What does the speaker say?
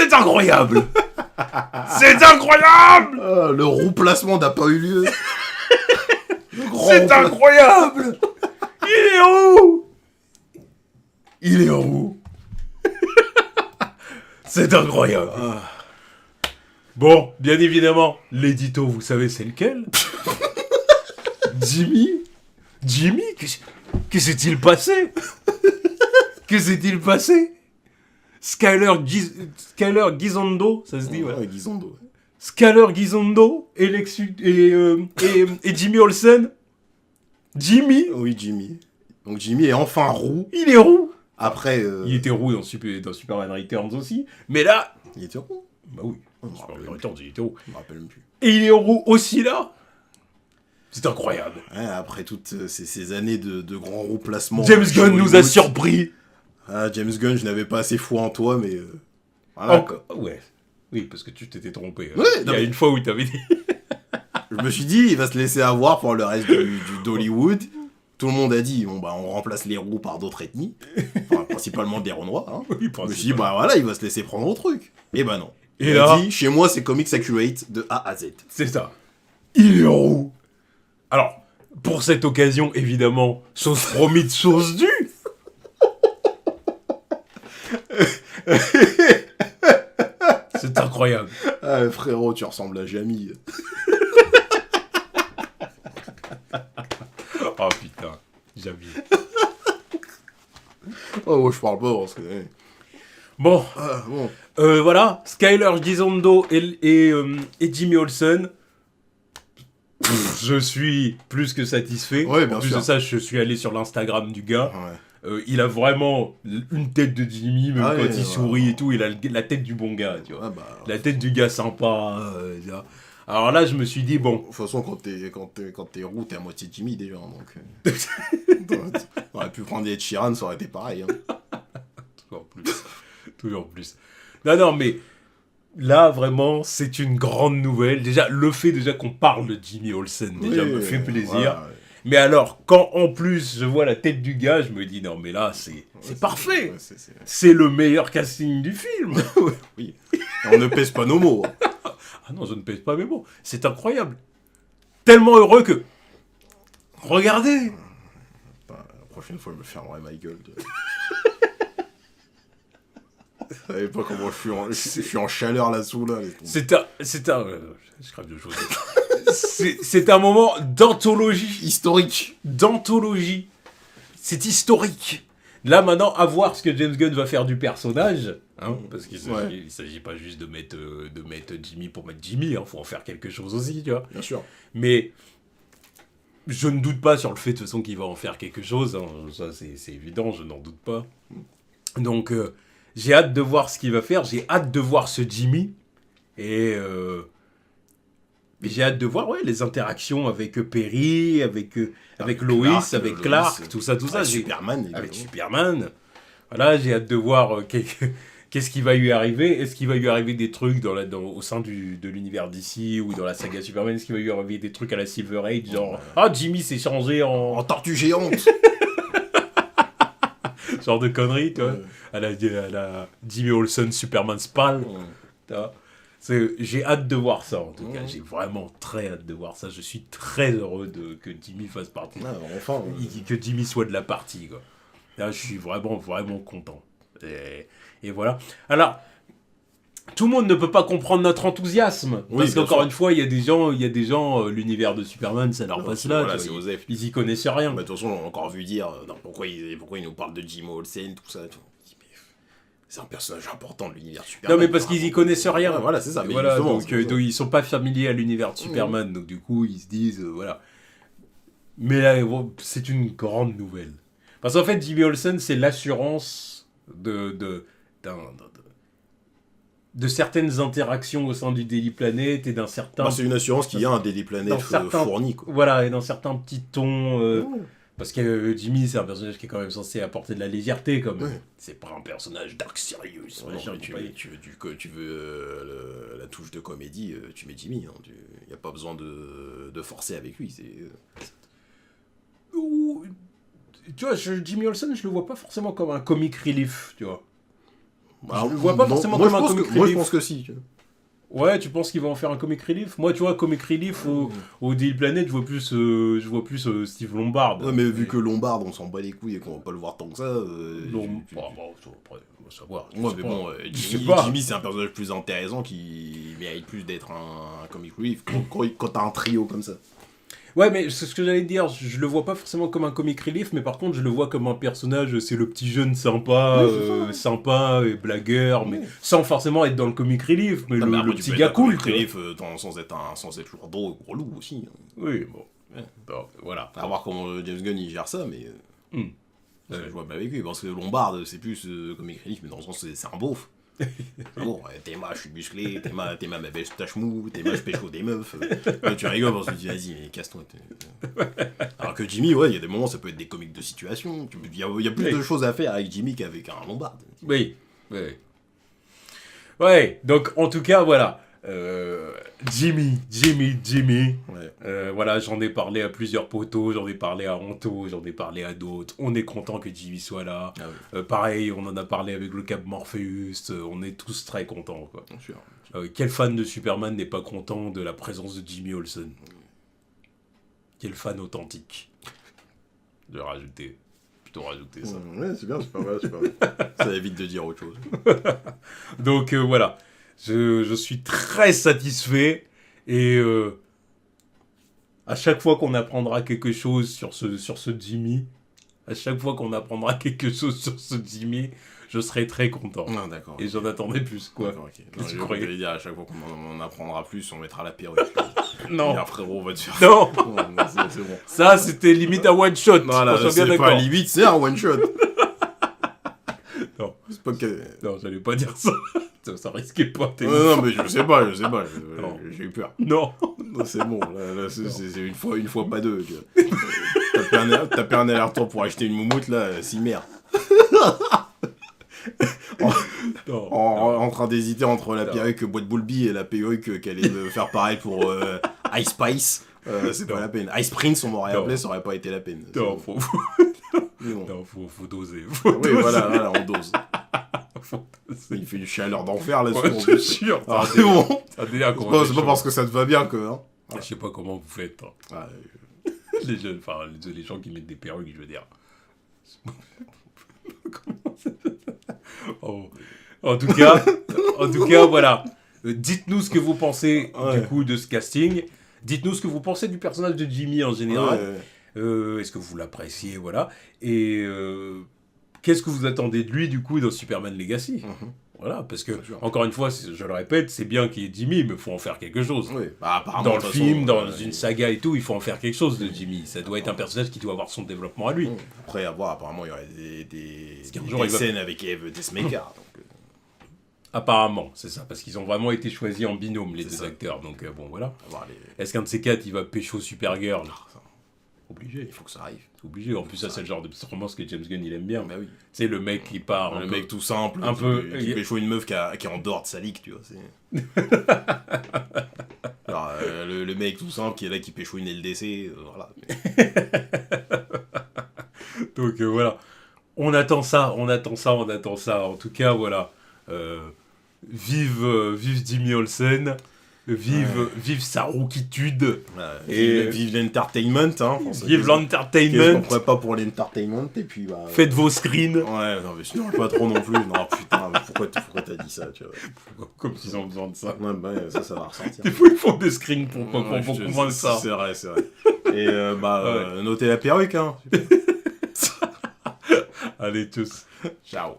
C'est incroyable. C'est incroyable. Le roux placement n'a pas eu lieu. C'est incroyable. Il est roux. Il est roux. C'est incroyable. Bon, bien évidemment, l'édito, vous savez, c'est lequel? Jimmy, que s'est-il passé? Que s'est-il passé? Skyler Gisondo, ça se dit, ouais. Gisondo. Skyler Gisondo et Jimmy Olsen. Jimmy? Oui, Jimmy. Donc Jimmy est enfin roux. Il est roux. Après... Il était roux dans Superman Returns aussi. Mais là... Il était roux. Bah oui. Superman Returns, il était roux. Je me rappelle même plus. Et il est roux aussi là. C'est incroyable. Ouais, après toutes ces années de grands roux placements... James Gunn nous a surpris. James Gunn, je n'avais pas assez foi en toi, mais... voilà, quoi. Ouais. Oui, parce que tu t'étais trompé. Ouais, il y a une fois où tu avais dit... Je me suis dit, il va se laisser avoir pour le reste du d'Hollywood. Tout le monde a dit, bon, bah, on remplace les roux par d'autres ethnies. Enfin, principalement des noirs. Hein. Oui, je me suis dit, bah voilà, il va se laisser prendre au truc. Et bah non. Et il là... a dit, chez moi, c'est Comics Accurate de A à Z. C'est ça. Il est roux. Alors, pour cette occasion, évidemment, sauce promise, sauce due. C'est incroyable. Ah, frérot, tu ressembles à Jamie. Oh putain, Jamie. Oh, moi je parle pas parce que... Bon, voilà, Skyler Gisondo et Jimmy Olsen. Je suis plus que satisfait. Ouais, bien en plus sûr. de ça, je suis allé sur l'Instagram du gars. Ouais. Il a vraiment une tête de Jimmy, même quand il sourit et tout, il a la tête du bon gars, tu vois. La tête du gars sympa. Tu vois. Alors là, je me suis dit, bon... De toute façon, quand t'es roux, t'es à moitié Jimmy déjà, hein, donc... on aurait pu prendre des Ed Sheeran, ça aurait été pareil. Hein. Toujours plus. Non, mais... Là, vraiment, c'est une grande nouvelle. Déjà, le fait qu'on parle de Jimmy Olsen, déjà, me fait plaisir. Voilà. Mais alors, quand en plus je vois la tête du gars, je me dis, non, mais là, c'est parfait. C'est le meilleur casting du film. Oui. On ne pèse pas nos mots. Ah non, je ne pèse pas mes mots. C'est incroyable. Tellement heureux que... Regardez. La prochaine fois, je me fermerai ma gueule. Vous savez pas comment je suis en chaleur là-dessous, là. C'est un... je crève de choses. C'est un moment d'anthologie. Historique. D'anthologie. C'est historique. Là, maintenant, à voir ce que James Gunn va faire du personnage. Hein, parce qu'il ne s'agit pas juste de mettre Jimmy pour mettre Jimmy. Il faut en faire quelque chose aussi, tu vois. Bien sûr. Mais je ne doute pas sur le fait, de toute façon, qu'il va en faire quelque chose. Hein. Ça, c'est évident, je n'en doute pas. Donc... j'ai hâte de voir ce qu'il va faire. J'ai hâte de voir ce Jimmy. Et j'ai hâte de voir les interactions avec Perry, avec Lois, avec Clark, tout ça. Avec Superman. Avec Superman. Voilà, j'ai hâte de voir qu'est-ce qui va lui arriver. Est-ce qu'il va lui arriver des trucs au sein de l'univers d'ici ou dans la saga Superman? Est-ce qu'il va lui arriver des trucs à la Silver Age, genre Jimmy s'est changé en tortue géante. Genre de conneries, tu vois. À la Jimmy Olsen, Superman Spal. J'ai hâte de voir ça, en tout cas. J'ai vraiment très hâte de voir ça. Je suis très heureux que Jimmy fasse partie. Enfin. Que Jimmy soit de la partie, quoi. Là, je suis vraiment, vraiment content. Et voilà. Alors, tout le monde ne peut pas comprendre notre enthousiasme. Parce qu'encore une fois, il y a des gens, l'univers de Superman, ça leur passe là. Voilà, ils y connaissent rien. De toute façon, on a encore vu dire pourquoi ils nous parlent de Jimmy Olsen, tout ça. C'est un personnage important de l'univers Superman. Non, mais parce qu'ils y connaissent rien. Ouais, voilà, c'est ça. Mais voilà, donc ils sont pas familiers à l'univers de Superman. Donc du coup, ils se disent, voilà. Mais là, c'est une grande nouvelle. Parce qu'en fait, Jimmy Olsen, c'est l'assurance de certaines interactions au sein du Daily Planet et d'un certain... c'est une assurance qu'il y a un Daily Planet fourni, quoi. Voilà, et dans certains petits tons... Parce que Jimmy, c'est un personnage qui est quand même censé apporter de la légèreté, comme c'est pas un personnage dark serious. Tu veux la touche de comédie, tu mets Jimmy. Il n'y a pas besoin de forcer avec lui. Tu vois, Jimmy Olsen, je le vois pas forcément comme un comic relief, tu vois. Alors, le vois pas non, forcément moi, comme un je pense comic que- Moi, je relief. pense que si. Ouais, tu penses qu'ils vont en faire un comic relief? Moi, tu vois, comic relief au Daily Planet, je vois plus Steve Lombard. Ouais, mais vu que Lombard, on s'en bat les couilles et qu'on va pas le voir tant que ça. Bon, après, on va savoir. je Ouais, sais mais pas. bon, Je sais Jimmy, pas. Jimmy, c'est un personnage plus intéressant qui mérite plus d'être un comic relief quand t'as un trio comme ça. Ouais, mais c'est ce que j'allais dire. Je le vois pas forcément comme un comic relief, mais par contre, je le vois comme un personnage. C'est le petit jeune sympa, Oui, c'est ça. sympa et blagueur, mais Oui. sans forcément être dans le comic relief. Mais Non, le, mais le après, tu petit peux gars être un cool. comic tu vois. relief sans être lourdeau et gros loup aussi. Hein. Oui, bon. Donc, voilà. À voir comment James Gunn il gère ça, mais. Parce que je vois pas avec lui, parce que Lombard, c'est plus comic relief, mais dans le sens, c'est un beauf. Bon, t'es je suis musclé, t'es ma ma belle tâche mou, t'es je pécho des meufs. Tu rigoles parce que tu dis, vas-y, mais casse-toi. Alors que Jimmy, ouais, il y a des moments, ça peut être des comiques de situation. Il y a plus de choses à faire avec Jimmy qu'avec un Lombard. Oui. Ouais, donc en tout cas, voilà. Jimmy. Ouais. Voilà, j'en ai parlé à plusieurs potos, j'en ai parlé à Anto, j'en ai parlé à d'autres. On est content que Jimmy soit là. Ah oui. Pareil, on en a parlé avec le Cap Morpheus. On est tous très contents, quoi. Bien sûr. Quel fan de Superman n'est pas content de la présence de Jimmy Olsen? Quel fan authentique? Je vais plutôt rajouter ça. Ouais, c'est bien, c'est pas mal, c'est pas mal. Ça évite de dire autre chose. Donc voilà, je suis très satisfait et à chaque fois qu'on apprendra quelque chose sur ce Jimmy, je serai très content. Non, d'accord. Et j'en attendais plus, quoi. D'accord, ok. Qu'est-ce que tu Non, croyais? j'allais dire, à chaque fois qu'on en apprendra plus, on mettra la perruque. Non, Et un frérot va te faire. non, Non, c'est bon. ça c'était limite un one shot. Non, là, qu'on soit bien c'est d'accord. pas limite, c'est un one shot. Non. C'est pas que. Non, j'allais pas dire ça. Ça risquait pas. T'es Non, mais je sais pas. Non. J'ai eu peur. Non. Non, c'est bon, là, c'est une fois, pas deux. Tu vois. Taper un aller-retour pour acheter une moumoute, là, si merde. Non. En train d'hésiter entre la perruque Boîte Boulby et la perruque qu'elle allait me faire pareil pour Ice Spice. C'est pas la peine. Ice Prince, on m'aurait Non. appelé, ça aurait pas été la peine. Non, Mais bon. non, faut doser. Oui, voilà, on dose. Faut doser. Il fait une chaleur d'enfer là-dessus. Ouais, en je te plus. jure. Ah, c'est bon. C'est pas parce que ça te va bien que. Hein. Je sais pas comment vous faites. Hein. Ah, Les jeunes, enfin, les gens qui mettent des perruques, je veux dire. Oh. En tout cas, voilà. Dites-nous ce que vous pensez Ouais. du coup de ce casting. Dites-nous ce que vous pensez du personnage de Jimmy en général. ouais. Est-ce que vous l'appréciez, voilà. Et qu'est-ce que vous attendez de lui du coup dans Superman Legacy? Mhm. Voilà, parce que Bien sûr. encore une fois, je le répète, c'est bien qu'il y ait Jimmy, mais il faut en faire quelque chose. Oui, bah, apparemment, Dans de le toute film, façon, dans une saga et tout, il faut en faire quelque chose de Jimmy. Ça doit être un personnage qui doit avoir son développement à lui. Après, à voir, apparemment, il y aurait des qu'un jour, il va- scènes avec Eve Desmaker. Donc, Apparemment, c'est ça, parce qu'ils ont vraiment été choisis en binôme, les C'est deux ça. acteurs. Donc bon, voilà. à voir les. Est-ce qu'un de ces quatre, il va pécho Supergirl? Ça, Obligé. il faut que ça arrive. C'est obligé. En plus, ça, c'est le genre de romance que James Gunn, il aime bien. Bah oui. C'est le mec qui part. Le mec tout simple, un peu- qui pécho une meuf qui est en dehors de sa ligue, tu vois. Alors, le mec tout simple qui est là, qui pécho une LDC, voilà. Donc voilà. On attend ça. En tout cas, voilà. Vive Jimmy Olsen. Vive sa rookitude. Et- Vive l'entertainment, hein. Vive Qu'est-ce qu'on l'entertainment. ferait pas pour l'entertainment, et puis bah. Faites vos screens. Ouais, non, mais sinon, pas trop non plus. Non, putain, mais pourquoi t'as dit ça, tu vois. Comme s'ils ont besoin de ça. Ouais, bah, ça va ressortir. Des fois, ils font des screens pour Ouais, comprendre ça. C'est vrai. Et notez la perruque, hein. Allez, tous. Ciao.